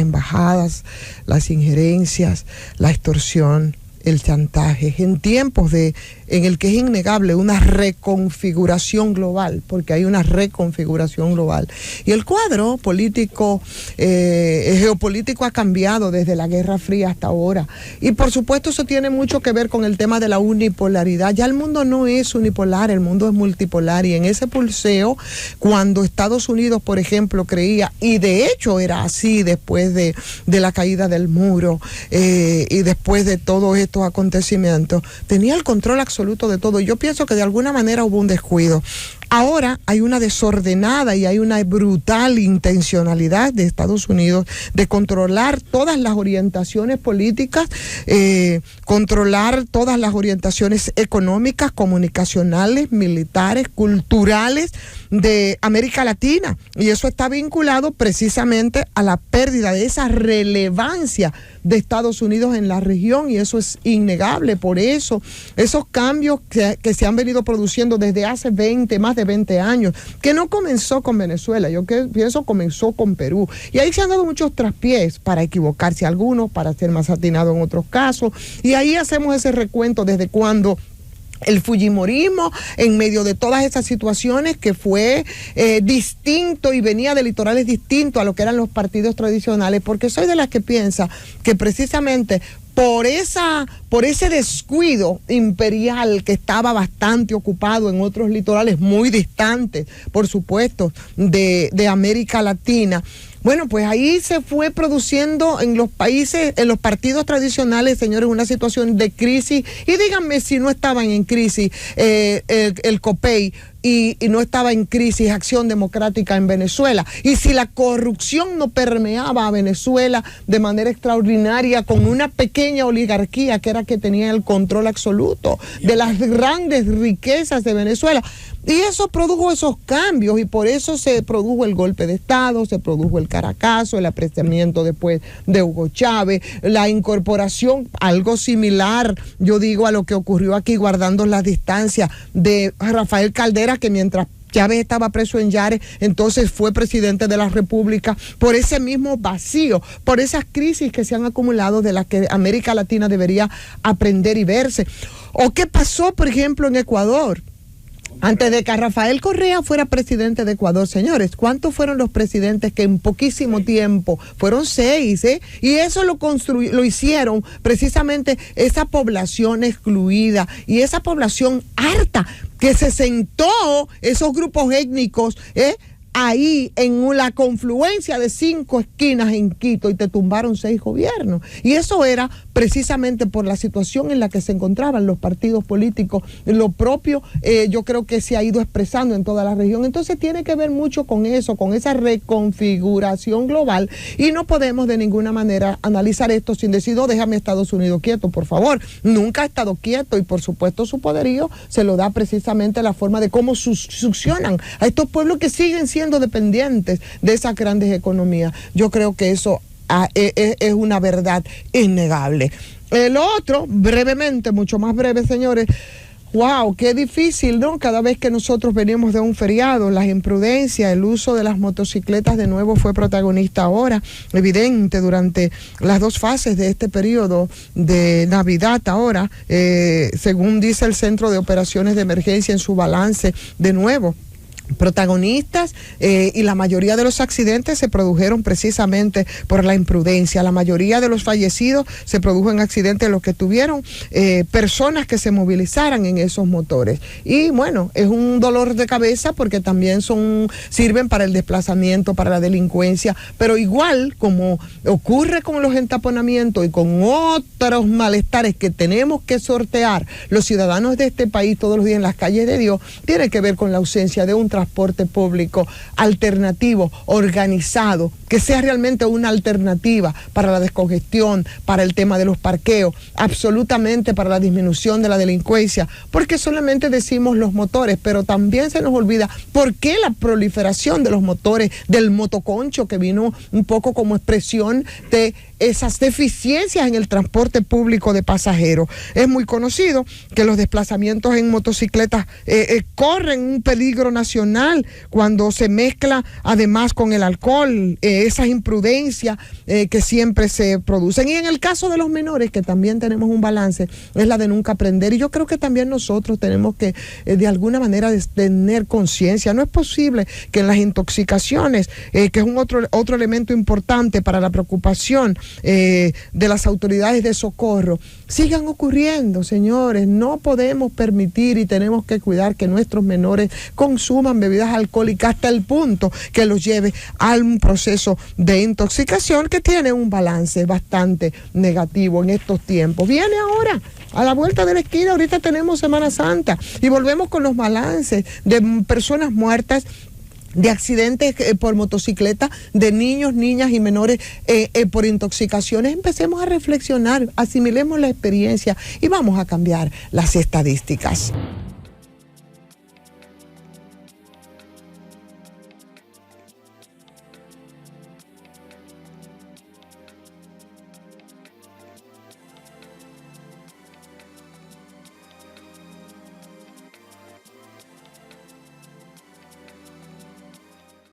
embajadas, las injerencias, la extorsión, el chantaje, en tiempos en el que es innegable una reconfiguración global, porque hay una reconfiguración global. Y el cuadro político, geopolítico ha cambiado desde la Guerra Fría hasta ahora. Y por supuesto eso tiene mucho que ver con el tema de la unipolaridad. Ya el mundo no es unipolar, el mundo es multipolar. Y en ese pulseo, cuando Estados Unidos, por ejemplo, creía, y de hecho era así después de la caída del muro, y después de todo esto, estos acontecimientos, tenía el control absoluto de todo. Yo pienso que de alguna manera hubo un descuido. Ahora hay una desordenada y hay una brutal intencionalidad de Estados Unidos de controlar todas las orientaciones políticas, controlar todas las orientaciones económicas, comunicacionales, militares, culturales de América Latina. Y eso está vinculado precisamente a la pérdida de esa relevancia de Estados Unidos en la región, y eso es innegable. Por eso, esos cambios que se han venido produciendo desde hace más de 20 años, que no comenzó con Venezuela, yo pienso comenzó con Perú, y ahí se han dado muchos traspiés para equivocarse algunos, para ser más atinados en otros casos, y ahí hacemos ese recuento desde cuando el fujimorismo, en medio de todas esas situaciones, que fue distinto y venía de litorales distintos a lo que eran los partidos tradicionales, porque soy de las que piensa que precisamente por ese descuido imperial que estaba bastante ocupado en otros litorales muy distantes, por supuesto, de América Latina. Bueno, pues ahí se fue produciendo en los países, en los partidos tradicionales, señores, una situación de crisis. Y díganme si no estaban en crisis el COPEI y no estaba en crisis Acción Democrática en Venezuela. Y si la corrupción no permeaba a Venezuela de manera extraordinaria, con una pequeña oligarquía que era que tenía el control absoluto de las grandes riquezas de Venezuela. Y eso produjo esos cambios, y por eso se produjo el golpe de Estado, se produjo el Caracazo, el apresamiento después de Hugo Chávez, la incorporación, algo similar, yo digo, a lo que ocurrió aquí, guardando las distancias, de Rafael Caldera, que mientras Chávez estaba preso en Yare, entonces fue presidente de la República, por ese mismo vacío, por esas crisis que se han acumulado, de las que América Latina debería aprender y verse. ¿O qué pasó, por ejemplo, en Ecuador? Antes de que Rafael Correa fuera presidente de Ecuador, señores, ¿cuántos fueron los presidentes que en poquísimo tiempo? Fueron 6, y eso lo hicieron precisamente esa población excluida y esa población harta, que se sentó, esos grupos étnicos, ahí en la confluencia de 5 esquinas en Quito, y te tumbaron 6 gobiernos. Y eso era precisamente por la situación en la que se encontraban los partidos políticos. Lo propio, yo creo que se ha ido expresando en toda la región. Entonces tiene que ver mucho con eso, con esa reconfiguración global, y no podemos de ninguna manera analizar esto sin decir, no, déjame a Estados Unidos quieto, por favor. Nunca ha estado quieto, y por supuesto su poderío se lo da precisamente la forma de cómo succionan a estos pueblos que siguen siendo dependientes de esas grandes economías. Yo creo que eso es una verdad innegable. Lo otro, brevemente, mucho más breve, señores. Wow, qué difícil, ¿no? Cada vez que nosotros venimos de un feriado, las imprudencias, el uso de las motocicletas de nuevo fue protagonista ahora, evidente durante las 2 fases de este periodo de Navidad ahora, según dice el Centro de Operaciones de Emergencia en su balance, de nuevo protagonistas, y la mayoría de los accidentes se produjeron precisamente por la imprudencia. La mayoría de los fallecidos se produjo en accidentes en los que tuvieron personas que se movilizaran en esos motores. Y bueno, es un dolor de cabeza, porque también sirven para el desplazamiento, para la delincuencia, pero igual como ocurre con los entaponamientos y con otros malestares que tenemos que sortear los ciudadanos de este país todos los días en las calles de Dios, tiene que ver con la ausencia de un transporte público alternativo, organizado, que sea realmente una alternativa para la descongestión, para el tema de los parqueos, absolutamente para la disminución de la delincuencia, porque solamente decimos los motores, pero también se nos olvida por qué la proliferación de los motores, del motoconcho, que vino un poco como expresión de esas deficiencias en el transporte público de pasajeros. Es muy conocido que los desplazamientos en motocicletas corren un peligro nacional cuando se mezcla además con el alcohol, esas imprudencias que siempre se producen. Y en el caso de los menores, que también tenemos un balance, es la de nunca aprender. Y yo creo que también nosotros tenemos que, de alguna manera, tener conciencia. No es posible que en las intoxicaciones, que es un otro elemento importante para la preocupación de las autoridades de socorro, sigan ocurriendo, señores. No podemos permitir y tenemos que cuidar que nuestros menores consuman bebidas alcohólicas hasta el punto que los lleve a un proceso de intoxicación que tiene un balance bastante negativo en estos tiempos. Viene ahora, a la vuelta de la esquina, ahorita tenemos Semana Santa y volvemos con los balances de personas muertas, de accidentes por motocicleta, de niños, niñas y menores por intoxicaciones. Empecemos a reflexionar, asimilemos la experiencia y vamos a cambiar las estadísticas.